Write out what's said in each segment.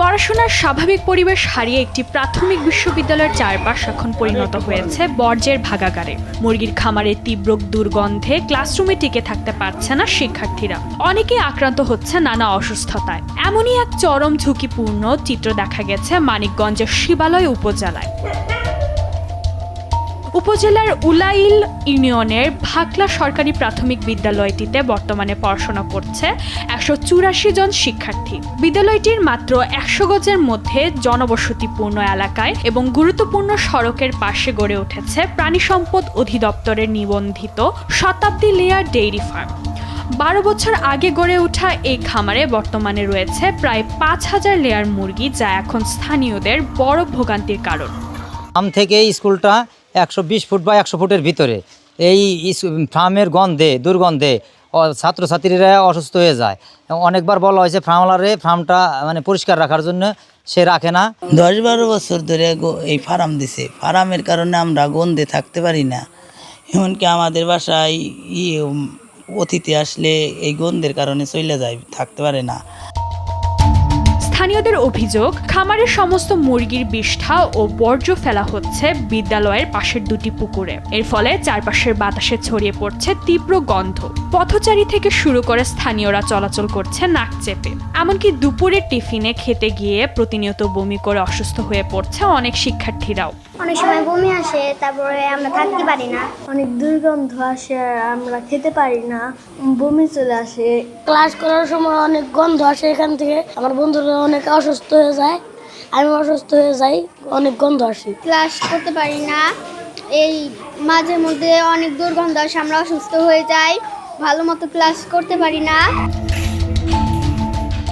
পড়াশোনার স্বাভাবিক পরিবেশ হারিয়ে একটি প্রাথমিক বিশ্ববিদ্যালয়ের চারপাশ এখন পরিণত হয়েছে বর্জ্যের ভাগাগারে। মুরগির খামারের তীব্র দুর্গন্ধে ক্লাসরুমে টিকে থাকতে পারছে না শিক্ষার্থীরা। অনেকেই আক্রান্ত হচ্ছে নানা অসুস্থতায়। এমনই এক চরম ঝুঁকিপূর্ণ চিত্র দেখা গেছে মানিকগঞ্জের শিবালয় উপজেলায়। উপজেলার উলাইল ইউনিয়নের ভাকলা সরকারি প্রাথমিক বিদ্যালয়টিতে বর্তমানে পড়াশোনা করছে 184 জন শিক্ষার্থী। বিদ্যালয়টির মাত্র 100 গজের মধ্যে জনবসতিপূর্ণ এলাকায় এবং গুরুত্বপূর্ণ সড়কের পাশে গড়ে উঠেছে প্রাণী সম্পদ অধিদপ্তরের নিবন্ধিত শতাব্দী লেয়ার ডেইরি ফার্ম। 12 বছর আগে গড়ে ওঠা এই খামারে বর্তমানে রয়েছে প্রায় 5000 লেয়ার মুরগি, যা এখন স্থানীয়দের বড় ভোগান্তির কারণ। ফার্ম থেকে স্কুলটা 120 ফুট বা 100 ফুটের ভিতরে। এই ফার্মের দুর্গন্ধে ছাত্রছাত্রীরা অসুস্থ হয়ে যায়। অনেকবার বলা হয়েছে ফার্মটা মানে পরিষ্কার রাখার জন্য, সে রাখে না। 10-12 বছর ধরে এই ফার্ম দিছে। ফার্মের কারণে আমরা গন্ধে থাকতে পারি না। এমনকি আমাদের বাসায় অতিথি আসলে এই গন্ধের কারণে চলে যায়, থাকতে পারে না। স্থানীয়দের অভিযোগ, খামারের সমস্ত মুরগির বিষ্ঠা ও বর্জ্য ফেলা হচ্ছে বিদ্যালয়ের পাশের দুটি পুকুরে। এর ফলে চারপাশের বাতাসে ছড়িয়ে পড়ছে তীব্র গন্ধ। পথচারী থেকে শুরু করে স্থানীয়রা চলাচল করছে নাক চেপে। এমনকি দুপুরের টিফিনে খেতে গিয়ে প্রতিনিয়ত বমি করে অসুস্থ হয়ে পড়ছে অনেক শিক্ষার্থীরাও। অনেক সময় বমি আসে, তারপরে আমরা থাকতে পারি না, অনেক দুর্গন্ধ আসে, আমরা খেতে পারি না, বমি চলে আসে। ক্লাস করার সময় অনেক গন্ধ আসে এখান থেকে, আমার বন্ধুরা অনেক অসুস্থ হয়ে যায়, আমি অসুস্থ হয়ে যাই, অনেক গন্ধ আসে। ক্লাস করতে পারি না, এই মাঝে মধ্যে অনেক দুর্গন্ধ আসে, আমরা অসুস্থ হয়ে যাই, ভালো মতো ক্লাস করতে পারি না।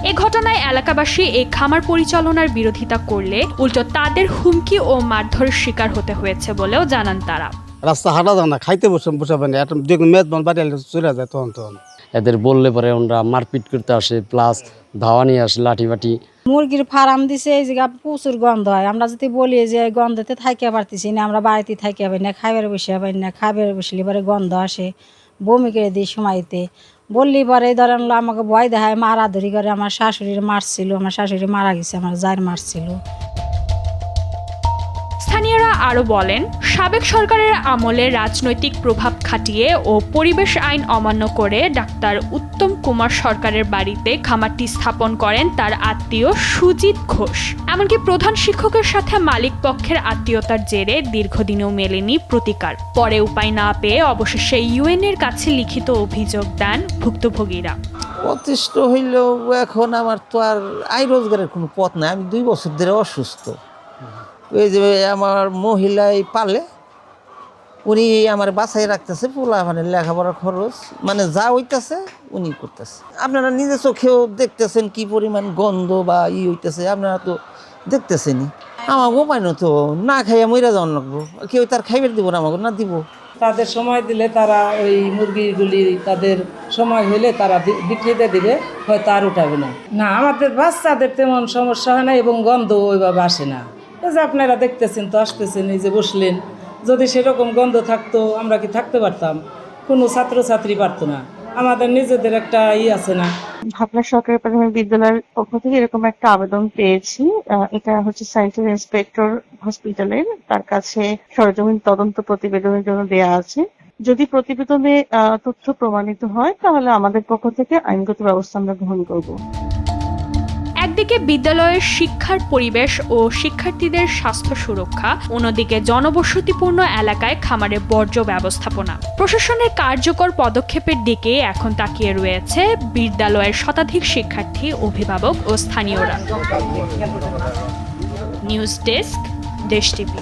এ ঘটনায় এলাকাবাসী এই খামার পরিচালনার বিরোধিতা করলে উল্টো তাদের হুমকি ও মারধরের শিকার হতে হয়েছে বলেও জানান তারা। রাস্তা হাঁটা যায় না, খাইতে বসাবে না, মেদমান বাড়ি চলে যায় তখন। এদের বললে পরে ওরা মারপিট করতে আসে, প্লাস ধাওয়া নিয়ে আসে, লাঠি বাটি। মুরগির ফার্ম দিছে, এই জায়গা প্রচুর গন্ধ হয়। আমরা যদি বলি যে গন্ধতে থাকিয়ে পারতেছি না, আমরা বাড়িতে থাকিয়ে পারি না, খাইবার বসে পারি না, খাইবার বসলে পরে গন্ধ আসে, বমি করে দিই সময়তে। বললি পরে ধরেন আমাকে ভয় দেখায়, মারাধরি করে। আমার শাশুড়ির মারছিল, আমার শাশুড়ি মারা গেছে, আমার জায়ের মারছিল। স্থানীয়রা আরও বলেন, সাবেক সরকারের আমলে রাজনৈতিক প্রভাব খাটিয়ে ও পরিবেশ আইন অমান্য করে ডাক্তার উত্তম কুমার সরকারের বাড়িতে খামারটি স্থাপন করেন তার আত্মীয় সুজিত ঘোষ। এমনকি প্রধান শিক্ষকের সাথে মালিক পক্ষের আত্মীয়তার জেরে দীর্ঘদিনেও মেলেনি প্রতিকার। পরে উপায় না পেয়ে অবশেষে ইউএনের কাছে লিখিত অভিযোগ দেন ভুক্তভোগীরা। অতিষ্ঠ হইলেও এখন আমার তো আর আয় রোজগারের কোনো পথ নাই। আমি 2 বছর ধরে অসুস্থ। ওই যে আমার মহিলাই পালে, উনি আমার বাসায় রাখতেছে, পোলা মানে লেখাপড়ার খরচ মানে যা হইতেছে উনি করতেছে। আপনারা নিজে চোখেও দেখতেছেন কি পরিমাণ গন্ধ বা হইতেছে, আপনারা তো দেখতেছেনই। আমাকে উপায় না, তো না খাইয়া মইরা যাওয়ার লাগবো। কেউ তার খাইবার দিব না, আমাকে না দিব। তাদের সময় দিলে তারা ওই মুরগিগুলি তাদের সময় হইলে তারা বিক্রিতে দিবে, হয়তো আর উঠাবে না। না, আমাদের বাচ্চাদের তেমন সমস্যা হয় না এবং গন্ধ ওইভাবে আসে না। এই যে আপনারা দেখতেছেন তো, আসতেছেন, এই যে বসলেন, যদি সেরকম গন্ধ থাকতো আমরা কি থাকতে পারতাম? কোনো ছাত্রছাত্রী পারতো না। আমাদের নিজেদের একটা আছে না। ভাকলা সরকারি প্রাথমিক বিদ্যালয়ের পক্ষ থেকে এরকম একটা আবেদন পেয়েছি। এটা হচ্ছে সায়েন্সের ইন্সপেক্টর হসপিটালের, তার কাছে সরেজমিন তদন্ত প্রতিবেদনের জন্য দেয়া আছে। যদি প্রতিবেদনে তথ্য প্রমাণিত হয় তাহলে আমাদের পক্ষ থেকে আইনগত ব্যবস্থা আমরা গ্রহণ করব। একদিকে বিদ্যালয়ের শিক্ষার পরিবেশ ও শিক্ষার্থীদের স্বাস্থ্য সুরক্ষা, অন্যদিকে জনবসতিপূর্ণ এলাকায় খামারের বর্জ্য ব্যবস্থাপনা। প্রশাসনের কার্যকর পদক্ষেপের দিকে এখন তাকিয়ে রয়েছে বিদ্যালয়ের শতাধিক শিক্ষার্থী, অভিভাবক ও স্থানীয়রা। নিউজ ডেস্ক, দেশ টিভি।